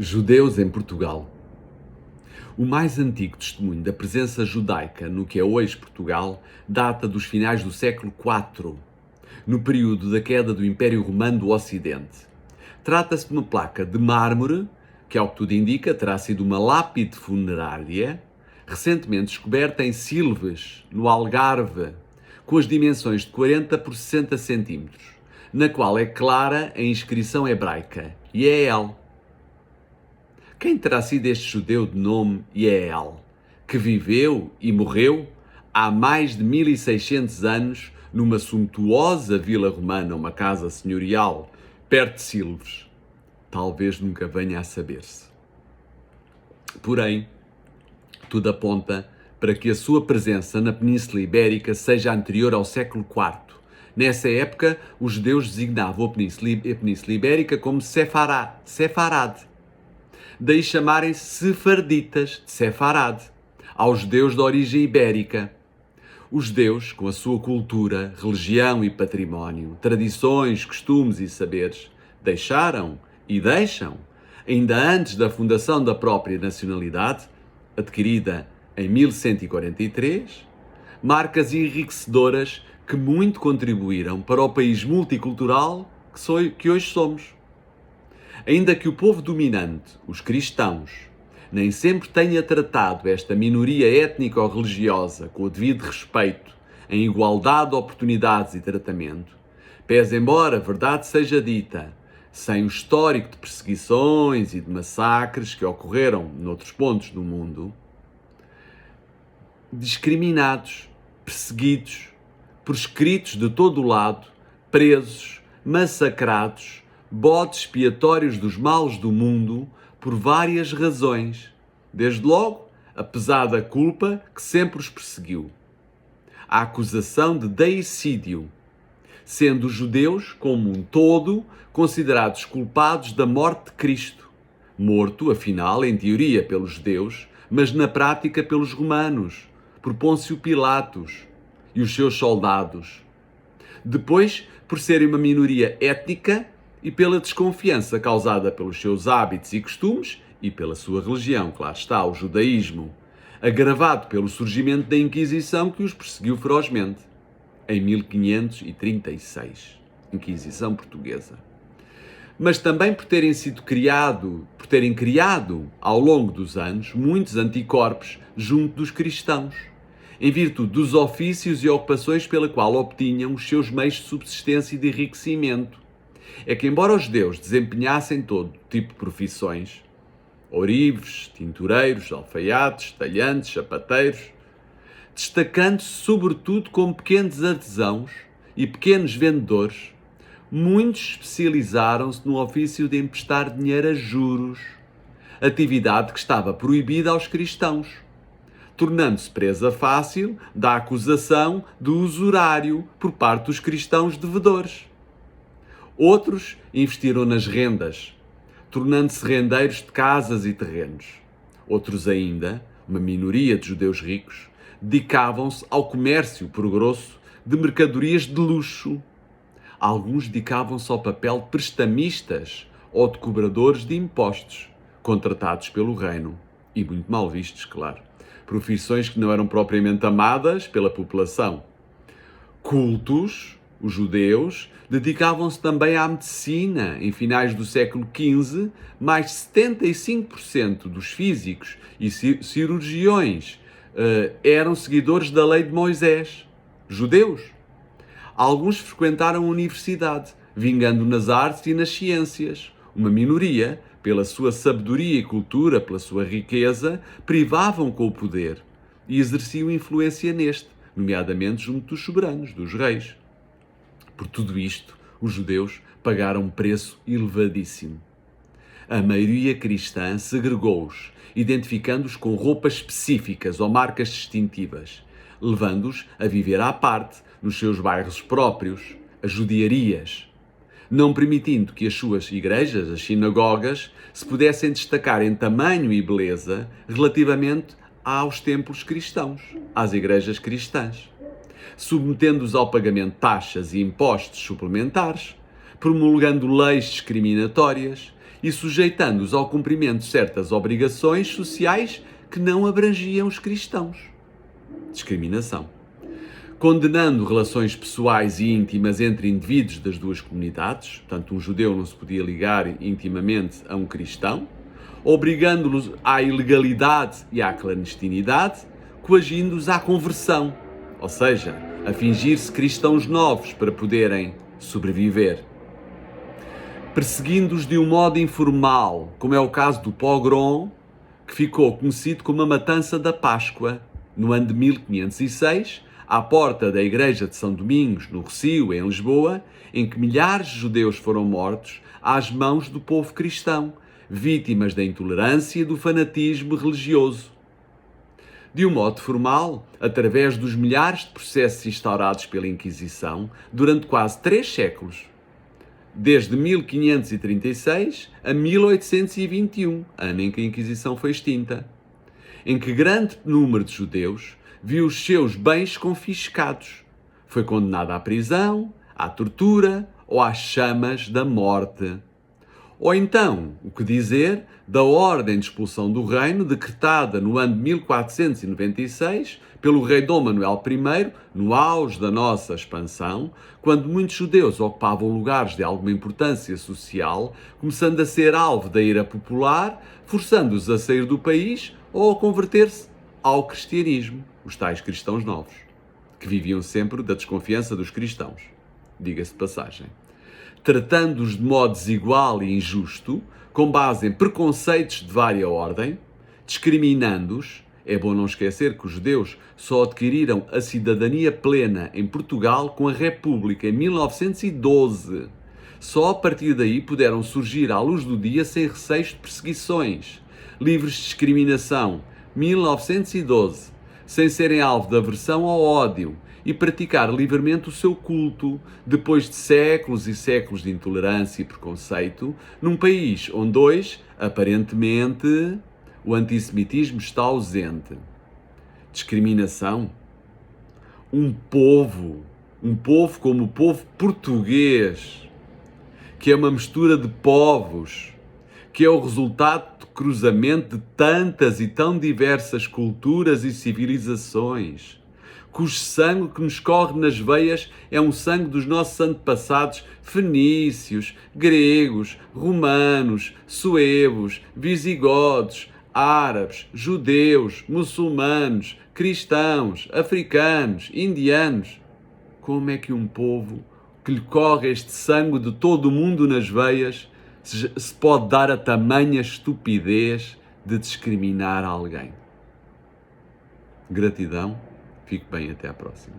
Judeus em Portugal. O mais antigo testemunho da presença judaica no que é hoje Portugal data dos finais do século IV, no período da queda do Império Romano do Ocidente. Trata-se de uma placa de mármore, que ao que tudo indica terá sido uma lápide funerária, recentemente descoberta em Silves, no Algarve, com as dimensões de 40 por 60 centímetros, na qual é clara a inscrição hebraica, Yeel. Quem terá sido este judeu de nome Yeel, que viveu e morreu há mais de 1600 anos numa suntuosa vila romana, uma casa senhorial, perto de Silves? Talvez nunca venha a saber-se. Porém, tudo aponta para que a sua presença na Península Ibérica seja anterior ao século IV. Nessa época, os judeus designavam a Península Ibérica como Sefarad. Daí chamarem-se sefarditas de Sefarad, aos judeus de origem ibérica. Os judeus, com a sua cultura, religião e património, tradições, costumes e saberes, deixaram e deixam, ainda antes da fundação da própria nacionalidade, adquirida em 1143, marcas enriquecedoras que muito contribuíram para o país multicultural que hoje somos. Ainda que o povo dominante, os cristãos, nem sempre tenha tratado esta minoria étnica ou religiosa com o devido respeito, em igualdade de oportunidades e tratamento, pese embora a verdade seja dita, sem o histórico de perseguições e de massacres que ocorreram noutros pontos do mundo, discriminados, perseguidos, proscritos de todo o lado, presos, massacrados, bodes expiatórios dos males do mundo por várias razões. Desde logo, a pesada culpa que sempre os perseguiu. A acusação de deicídio, sendo os judeus, como um todo, considerados culpados da morte de Cristo. Morto, afinal, em teoria pelos judeus, mas na prática pelos romanos, por Pôncio Pilatos e os seus soldados. Depois, por serem uma minoria étnica, e pela desconfiança causada pelos seus hábitos e costumes e pela sua religião, claro está, o judaísmo, agravado pelo surgimento da Inquisição que os perseguiu ferozmente, em 1536, Inquisição Portuguesa. Mas também por terem criado, ao longo dos anos, muitos anticorpos junto dos cristãos, em virtude dos ofícios e ocupações pela qual obtinham os seus meios de subsistência e de enriquecimento. É que, embora os judeus desempenhassem todo tipo de profissões, ourives, tintureiros, alfaiates, talhantes, sapateiros, destacando-se sobretudo como pequenos artesãos e pequenos vendedores, muitos especializaram-se no ofício de emprestar dinheiro a juros, atividade que estava proibida aos cristãos, tornando-se presa fácil da acusação de usurário por parte dos cristãos devedores. Outros investiram nas rendas, tornando-se rendeiros de casas e terrenos. Outros ainda, uma minoria de judeus ricos, dedicavam-se ao comércio, por grosso, de mercadorias de luxo. Alguns dedicavam-se ao papel de prestamistas ou de cobradores de impostos, contratados pelo reino, e muito mal vistos, claro. Profissões que não eram propriamente amadas pela população. Cultos, os judeus, dedicavam-se também à medicina. Em finais do século XV, mais de 75% dos físicos e cirurgiões eram seguidores da lei de Moisés, judeus. Alguns frequentaram a universidade, vingando nas artes e nas ciências. Uma minoria, pela sua sabedoria e cultura, pela sua riqueza, privavam com o poder e exerciam influência neste, nomeadamente junto dos soberanos, dos reis. Por tudo isto, os judeus pagaram um preço elevadíssimo. A maioria cristã segregou-os, identificando-os com roupas específicas ou marcas distintivas, levando-os a viver à parte, nos seus bairros próprios, as judiarias, não permitindo que as suas igrejas, as sinagogas, se pudessem destacar em tamanho e beleza relativamente aos templos cristãos, às igrejas cristãs, submetendo-os ao pagamento de taxas e impostos suplementares, promulgando leis discriminatórias e sujeitando-os ao cumprimento de certas obrigações sociais que não abrangiam os cristãos. Discriminação. Condenando relações pessoais e íntimas entre indivíduos das duas comunidades, portanto, um judeu não se podia ligar intimamente a um cristão, obrigando-los à ilegalidade e à clandestinidade, coagindo-os à conversão, ou seja, a fingir-se cristãos novos para poderem sobreviver. Perseguindo-os de um modo informal, como é o caso do pogrom, que ficou conhecido como a Matança da Páscoa, no ano de 1506, à porta da igreja de São Domingos, no Rossio, em Lisboa, em que milhares de judeus foram mortos às mãos do povo cristão, vítimas da intolerância e do fanatismo religioso. De um modo formal, através dos milhares de processos instaurados pela Inquisição durante quase 3 séculos, desde 1536 a 1821, ano em que a Inquisição foi extinta, em que grande número de judeus viu os seus bens confiscados, foi condenado à prisão, à tortura ou às chamas da morte. Ou então, o que dizer da ordem de expulsão do reino decretada no ano de 1496 pelo rei Dom Manuel I, no auge da nossa expansão, quando muitos judeus ocupavam lugares de alguma importância social, começando a ser alvo da ira popular, forçando-os a sair do país ou a converter-se ao cristianismo, os tais cristãos novos, que viviam sempre da desconfiança dos cristãos, diga-se de passagem, tratando-os de modo desigual e injusto, com base em preconceitos de vária ordem, discriminando-os. É bom não esquecer que os judeus só adquiriram a cidadania plena em Portugal com a República em 1912. Só a partir daí puderam surgir à luz do dia sem receios de perseguições, livres de discriminação, 1912, sem serem alvo de aversão ou ódio, e praticar livremente o seu culto, depois de séculos e séculos de intolerância e preconceito, num país onde hoje, aparentemente, o antissemitismo está ausente. Discriminação. Um povo como o povo português, que é uma mistura de povos, que é o resultado do cruzamento de tantas e tão diversas culturas e civilizações, cujo sangue que nos corre nas veias é um sangue dos nossos antepassados fenícios, gregos, romanos, suevos, visigodos, árabes, judeus, muçulmanos, cristãos, africanos, indianos. Como é que um povo que lhe corre este sangue de todo o mundo nas veias se pode dar a tamanha estupidez de discriminar alguém? Gratidão. Fique bem, até à próxima.